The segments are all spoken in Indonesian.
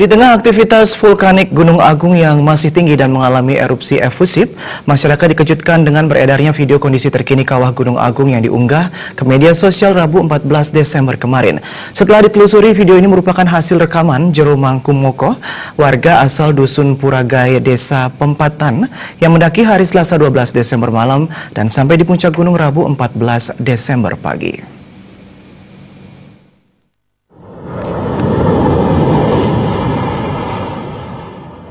Di tengah aktivitas vulkanik Gunung Agung yang masih tinggi dan mengalami erupsi efusif, masyarakat dikejutkan dengan beredarnya video kondisi terkini kawah Gunung Agung yang diunggah ke media sosial Rabu 14 Desember kemarin. Setelah ditelusuri, video ini merupakan hasil rekaman Jero Mangkumoko, warga asal Dusun Puragae, Desa Pempatan, yang mendaki hari Selasa 12 Desember malam dan sampai di puncak gunung Rabu 14 Desember pagi.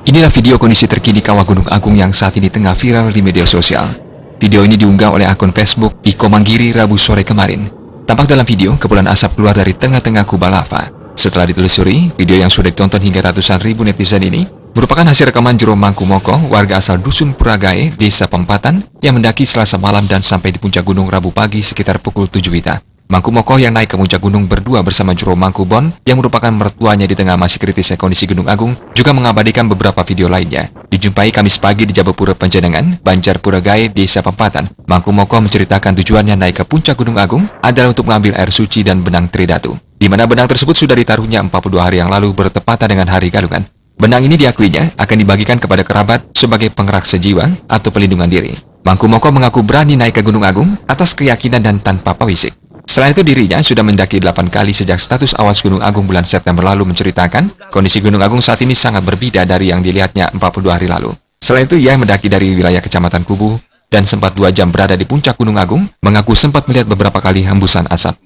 Inilah video kondisi terkini kawah Gunung Agung yang saat ini tengah viral di media sosial. Video ini diunggah oleh akun Facebook Iko Manggiri Rabu sore kemarin. Tampak dalam video, kepulan asap keluar dari tengah-tengah kubah lava. Setelah ditelusuri, video yang sudah ditonton hingga ratusan ribu netizen ini merupakan hasil rekaman Jero Mangkumoko, warga asal Dusun Puragae, Desa Pempatan, yang mendaki Selasa malam dan sampai di puncak gunung Rabu pagi sekitar pukul 7 WITA. Mangkumoko yang naik ke puncak gunung berdua bersama Jero Mangkubon yang merupakan mertuanya di tengah masih kritisnya kondisi Gunung Agung juga mengabadikan beberapa video lainnya. Dijumpai Kamis pagi di Jabapura Penjenengan, Banjar Puragae, Desa Pempatan. Mangkumoko menceritakan tujuannya naik ke puncak Gunung Agung adalah untuk mengambil air suci dan benang Tridatu, di mana benang tersebut sudah ditaruhnya 42 hari yang lalu bertepatan dengan Hari Galungan. Benang ini diakuinya akan dibagikan kepada kerabat sebagai penggerak sejiwa atau pelindungan diri. Mangkumoko mengaku berani naik ke Gunung Agung atas keyakinan dan tanpa pawisik. Selain itu, dirinya sudah mendaki 8 kali sejak status awas Gunung Agung bulan September lalu menceritakan kondisi Gunung Agung saat ini sangat berbeda dari yang dilihatnya 42 hari lalu. Selain itu, ia mendaki dari wilayah Kecamatan Kubu dan sempat 2 jam berada di puncak Gunung Agung, mengaku sempat melihat beberapa kali hembusan asap.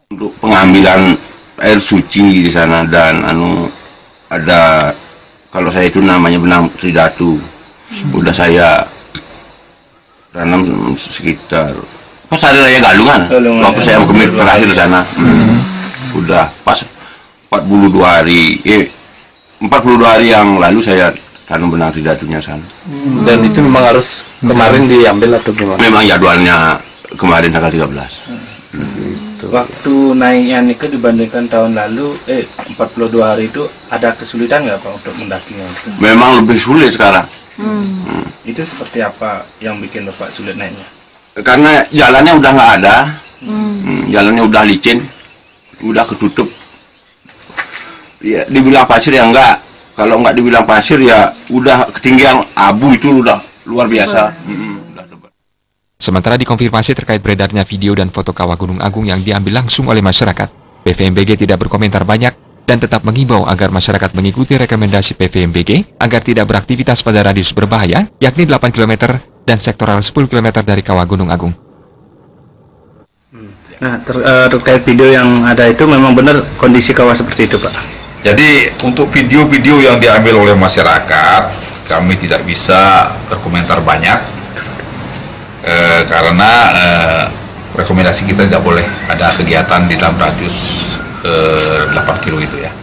Untuk pengambilan air suci di sana dan ada, kalau saya itu namanya benang Tridatu, udah saya tanam sekitar pas hari raya Galungan, waktu saya kemir terakhir di sana. Udah pas 42 hari yang lalu saya tanam benang Tridatunya sana. Dan itu memang harus kemarin diambil atau gimana? Memang jadwalnya kemarin tanggal 13. Waktu naiknya Nike dibandingkan tahun lalu, 42 hari itu ada kesulitan nggak Pak untuk mendakinya? Memang lebih sulit sekarang. Itu seperti apa yang bikin Bapak sulit naiknya? Karena jalannya udah nggak ada, jalannya udah licin, udah ketutup. Ya, dibilang pasir ya enggak. Kalau nggak dibilang pasir ya udah ketinggian abu, itu udah luar biasa. Sementara dikonfirmasi terkait beredarnya video dan foto kawah Gunung Agung yang diambil langsung oleh masyarakat, PVMBG tidak berkomentar banyak dan tetap mengimbau agar masyarakat mengikuti rekomendasi PVMBG agar tidak beraktivitas pada radius berbahaya, yakni 8 km dan sektoral 10 km dari kawah Gunung Agung. Nah, terkait video yang ada itu memang benar kondisi kawah seperti itu Pak? Jadi untuk video-video yang diambil oleh masyarakat, kami tidak bisa berkomentar banyak karena rekomendasi kita tidak boleh ada kegiatan di dalam radius 8 kilo itu ya.